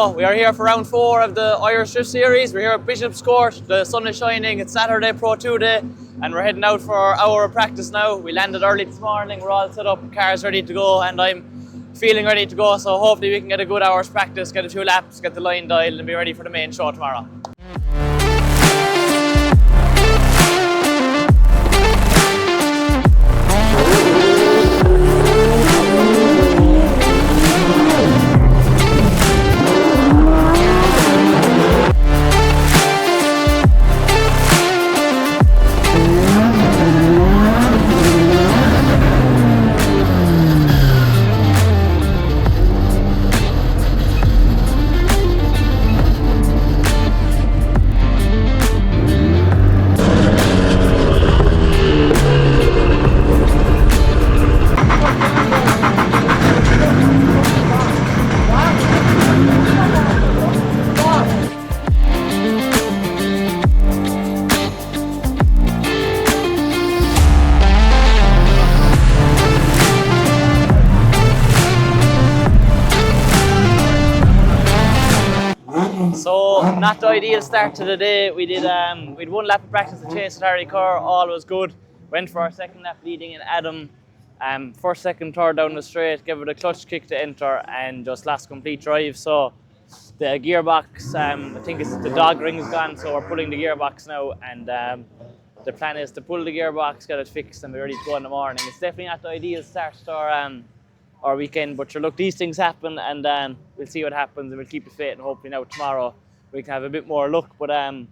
So we are here for round 4 of the Irish Drift Series. We're here at Bishopscourt. The sun is shining. It's Saturday Pro 2 day, and we're heading out for our hour of practice now. We landed early this morning. We're all set up, cars ready to go, and I'm feeling ready to go. So hopefully we can get a good hour's practice, get a few laps, get the line dialed, and be ready for the main show tomorrow. So, not the ideal start to the day. We'd one lap of practice at Onethirty car, all was good. Went for our second lap leading in Adam. First, second, third down the straight, gave it a clutch kick to enter and just last complete drive. So the gearbox, I think it's the dog ring's gone, so we're pulling the gearbox now, and the plan is to pull the gearbox, get it fixed and be ready to go in the morning. It's definitely not the ideal start to our weekend, but sure, look, these things happen, and we'll see what happens, and we'll keep the faith, and hopefully now tomorrow we can have a bit more luck. But a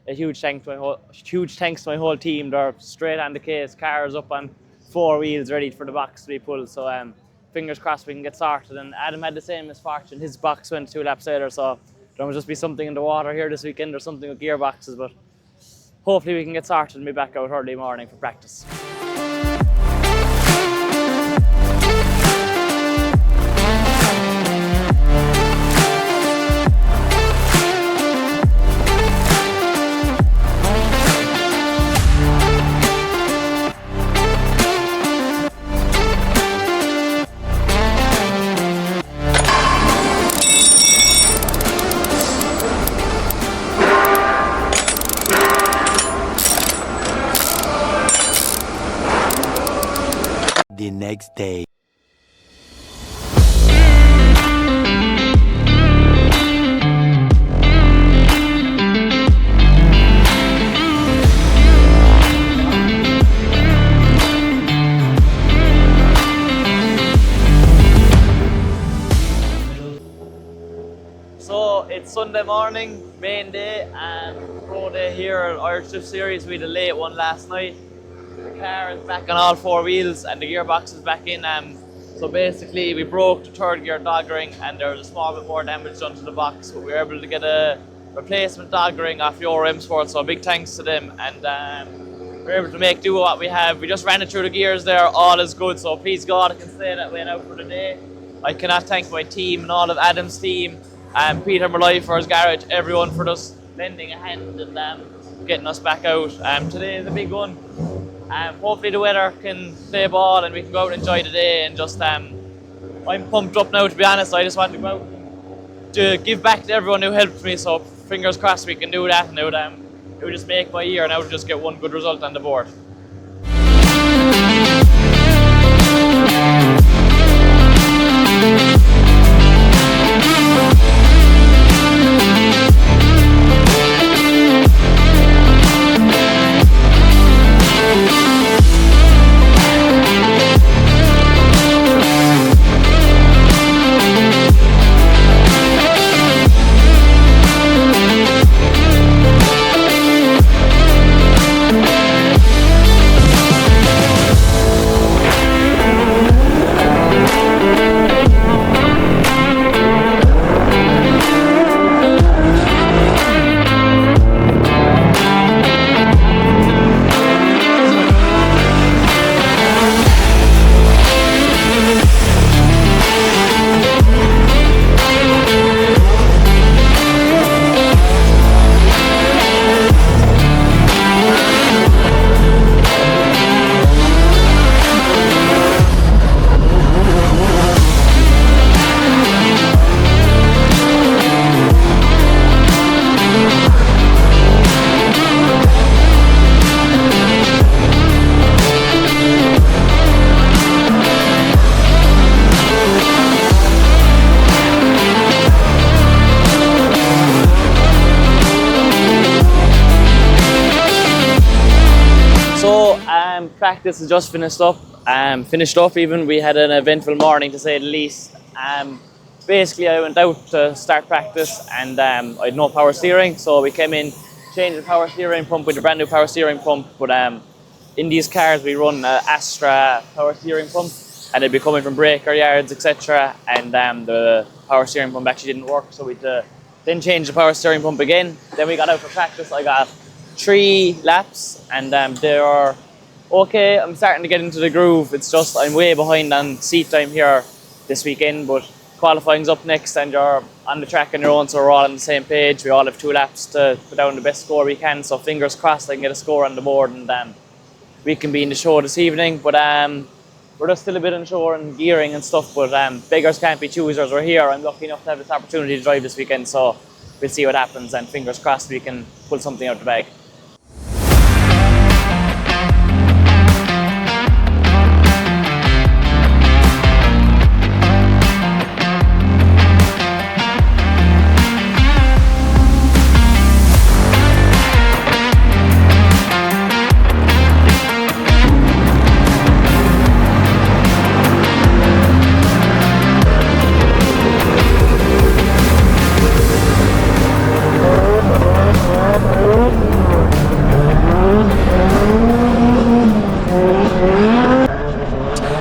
huge thanks to my whole team. They're straight on the case, cars up on 4 wheels ready for the box to be pulled. So fingers crossed we can get started. And Adam had the same misfortune, his box went 2 laps later, so there must just be something in the water here this weekend or something with gearboxes, but hopefully we can get started and be back out early morning for practice. The next day. So it's Sunday morning, main day, and pro day here at Irish Drift Series. We had a late one last night. The car is back on all 4 wheels and the gearbox is back in. So basically we broke the third gear dog ring and there was a small bit more damage done to the box, but we were able to get a replacement dog ring off FALVEYMSPORT, so big thanks to them, and we were able to make do with what we have. We just ran it through the gears there, all is good, so please God I can stay that way now for the day. I cannot thank my team and all of Adam's team, and Peter Malloy for his garage, everyone for just lending a hand and getting us back out. Today is a big one. Hopefully the weather can play ball and we can go out and enjoy the day, and just I'm pumped up now, to be honest. I just want to go out to give back to everyone who helped me, so fingers crossed we can do that, and it would just make my year now to just get one good result on the board. practice has just finished up. Even we had an eventful morning to say the least. Basically, I went out to start practice and I had no power steering, so we came in, changed the power steering pump with a brand new power steering pump. But in these cars, we run Astra power steering pump, and they'd be coming from breaker yards, etc. And the power steering pump actually didn't work, so we then changed the power steering pump again. Then we got out for practice. I got 3 laps, and they are okay. I'm starting to get into the groove. It's just I'm way behind on seat time here this weekend, but qualifying's up next, and you're on the track on your own, so we're all on the same page. We all have 2 laps to put down the best score we can, so fingers crossed I can get a score on the board, and we can be in the show this evening. But we're just still a bit unsure on gearing and stuff, but beggars can't be choosers. We're here. I'm lucky enough to have this opportunity to drive this weekend, so we'll see what happens, and fingers crossed we can pull something out the bag.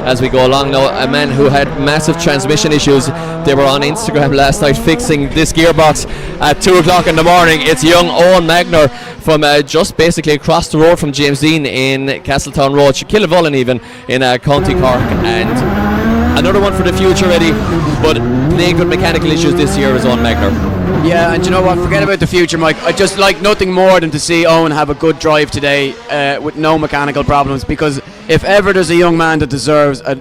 As we go along now, a man who had massive transmission issues, they were on Instagram last night fixing this gearbox at 2 o'clock in the morning. It's young Owen Magner from just basically across the road from James Dean in Castletownroche, Killavullen even, in County Cork. And another one for the future ready, but plagued with mechanical issues this year is Owen Magner. Yeah, and you know what, forget about the future, Mike. I just like nothing more than to see Owen have a good drive today with no mechanical problems, because if ever there's a young man that deserves a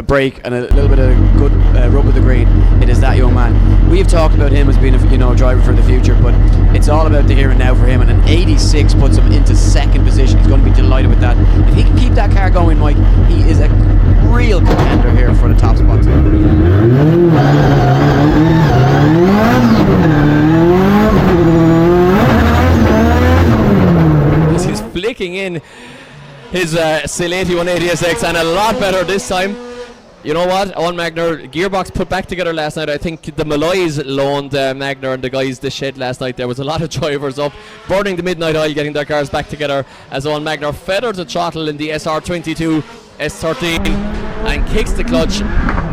break and a little bit of good rub of the green, it is that young man. We've talked about him as being a driver for the future, but it's all about the here and now for him, and an 86 puts him into 2nd position. He's going to be delighted with that. If he can keep that car going, Mike, he is a real contender here for the top spot. He's flicking in his Strom 180 SX, and a lot better this time. You know what, Owen Magner, Gearbox put back together last night. I think the Malloys loaned Magner and the guys the shed last night. There was a lot of drivers up, burning the midnight oil, getting their cars back together, as Owen Magner feathers the throttle in the SR22 S13 and kicks the clutch.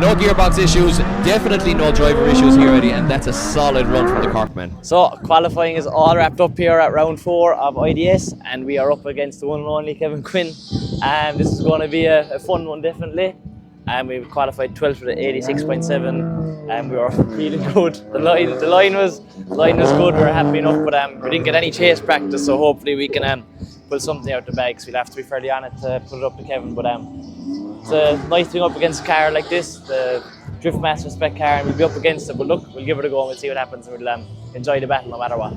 No gearbox issues, definitely no driver issues here, Eddie, and that's a solid run from the Corkman. So qualifying is all wrapped up here at round 4 of IDS, and we are up against the one and only Kevin Quinn. This is going to be a fun one, definitely. We qualified 12th with an 86.7, and we were feeling good. The line was good. We were happy enough, but we didn't get any chase practice, so hopefully we can pull something out the bag. So we'll have to be fairly on it to put it up to Kevin. But it's a nice thing up against a car like this, the Drift Master spec car, and we'll be up against it. But look, we'll give it a go and we'll see what happens, and we'll enjoy the battle no matter what.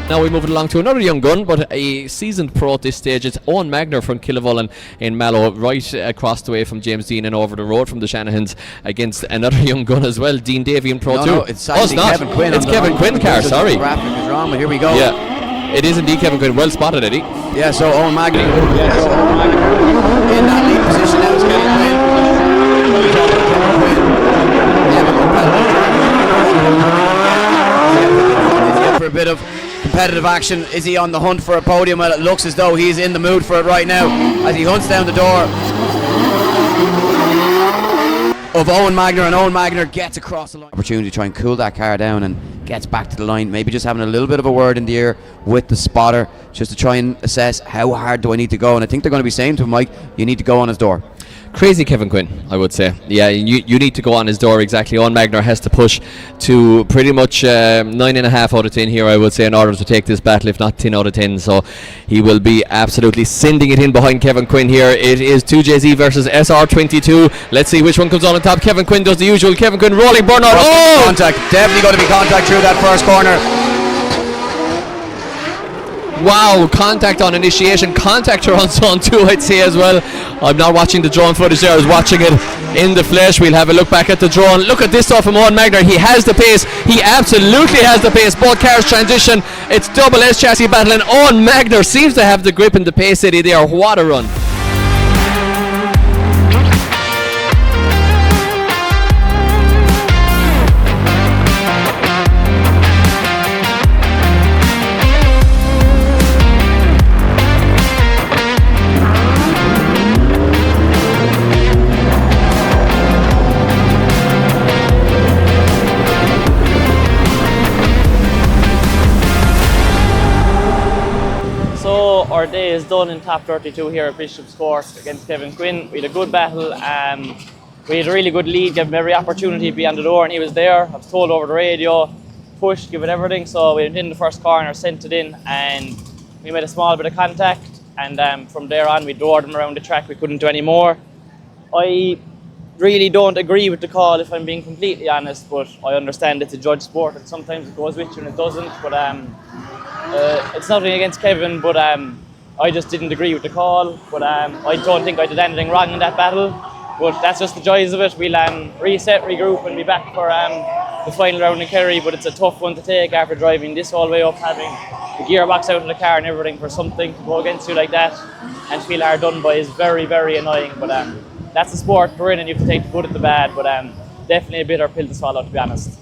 Now we move it along to another young gun, but a seasoned pro at this stage. It's Owen Magner from Killavullen in Mallow, right across the way from James Dean and over the road from the Shanahans, against another young gun as well, Dean Davy in Pro 2. No, it's not. Kevin Quinn. It's Kevin Quinn's car, sorry. The graphic is wrong, but here we go. Yeah, it is indeed Kevin Quinn. Well spotted, Eddie. Yeah, so Owen Magner. In that lead position now is Kevin Quinn. Is he up for a bit of competitive action? Is he on the hunt for a podium? Well, it looks as though he's in the mood for it right now as he hunts down the door of Owen Magner, and Owen Magner gets across the line. Opportunity to try and cool that car down and gets back to the line, maybe just having a little bit of a word in the ear with the spotter just to try and assess how hard do I need to go, and I think they're going to be saying to him, Mike, you need to go on his door. Crazy Kevin Quinn, I would say. Yeah, you need to go on his door exactly. Owen Magner has to push to pretty much 9.5 out of 10 here, I would say, in order to take this battle, if not 10 out of 10. So he will be absolutely sending it in behind Kevin Quinn here. It is 2JZ versus SR22. Let's see which one comes on top. Kevin Quinn does the usual. Kevin Quinn rolling burnout. Oh! Contact. Definitely going to be contact through that first corner. Wow, contact on initiation, contact her on zone 2, I'd say as well. I'm not watching the drone footage there, I was watching it in the flesh. We'll have a look back at the drone. Look at this stuff from Owen Magner. He has the pace, he absolutely has the pace. Both cars transition, it's double S chassis battle, and Owen Magner seems to have the grip and the pace city there. What a run. Our day is done in top 32 here at Bishopscourt against Kevin Quinn. We had a good battle. We had a really good lead, gave him every opportunity to be on the door, and he was there. I was told over the radio, push, give it everything. So we went in the first corner, sent it in, and we made a small bit of contact. And from there on, we doored him around the track. We couldn't do any more. I really don't agree with the call, if I'm being completely honest, but I understand it's a judge sport, and sometimes it goes with you and it doesn't. But it's nothing against Kevin, but I just didn't agree with the call. But I don't think I did anything wrong in that battle. But that's just the joys of it. We'll reset, regroup, and be back for the final round in Kerry. But it's a tough one to take after driving this all the way up, having the gearbox out of the car and everything, for something to go against you like that and feel hard done by is very, very annoying. But that's the sport we're in, and you have to take the good and the bad. But definitely a bitter pill to swallow, to be honest.